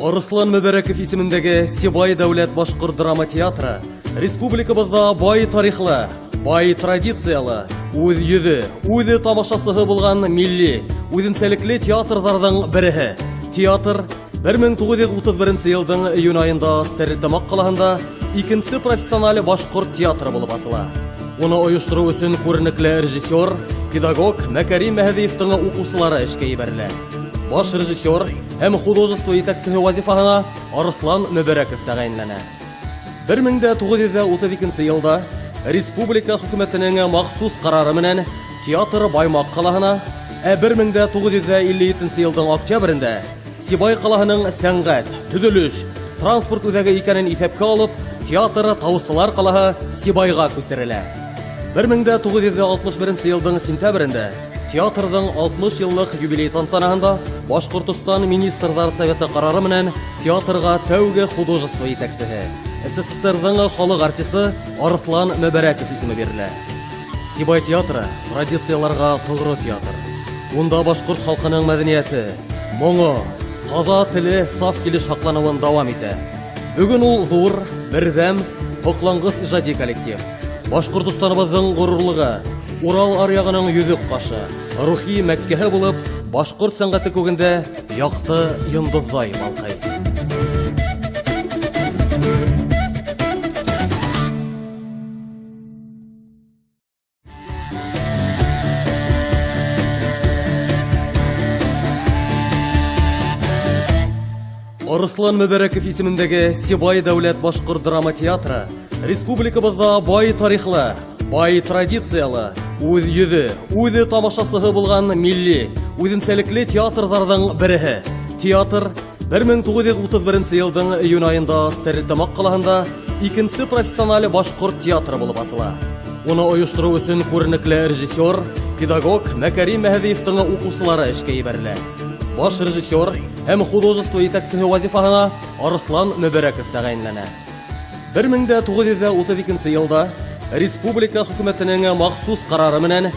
Арыслан Мөбәрәков исемендәге Сибай дәүләт башкорт драма театры республикабызда бай тарихлы, бай традициялы, үз йөзе, үзе тамашасыһы булган милли, үзенчәлекле театрларның береһе. Театр 1931 елның июнь айында Стәрлетамак калаһында икенче профессиональ башкорт театры булып асыла. Уны оештыру өчен күренекле режиссер, педагог Мәкәрим Мәһәдиевтің укучылары эшкә ибәрелә. Баш режиссер һәм художество итәкчесе вазифаһына Арыслан Мөбәрәков тәгаенләнә. 1932 елда республика хөкүмәтенең махсус карары менән театр Баймак калаһына, 1957 елның октябрендә Сибай калаһының сәнгать, төзелеш, транспорт үзәге икәнен исәпкә алып, театр Тавыслар калаһы Сибайга күчерелә. 1961 елның сентябрендә театрның 60 еллык юбилей тантанаһында Башкортстан министрлар советы карары менән театрга тәүге художество итәкчесе, СССРның халык артисты Арыслан Мөбәрәков исеме бирелә. Сибай театры традицияларга тугры театр. Унда башкорт халкының мәдәнияте, моңы, таза теле саф килеш саклануын дәвам итә. Бүген ул зур, бердәм, токлангыс иҗади коллектив. Башкортстаныбызның горурлыгы, Урал аръягының йөзек кашы, рухи Мәккәһе булып, башкорт сәнгате күгендә якты йондыздай балкый. Арыслан Мөбәрәков исемендәге Сибай дәүләт башкорт драма театры республикабызда бай тарихлы, бай традициялы, үз йөзе, үзе тамашасыһы булган милли, үзенчәлекле театрларның береһе. Театр 1931 елның июнь айында Стәрлетамак калаһында икенче профессиональ башкорт театры булып асыла. Уны оештыру өчен күренекле режиссер, педагог Мәкәрим Мәһәдиевтің укучылары эшкә ибәрелә. Баш режиссер һәм художество итәкчесе вазифаһына Арыслан Мөбәрәков тәгаенләнә. 1932 елда республика хөкүмәтенең махсус карары менән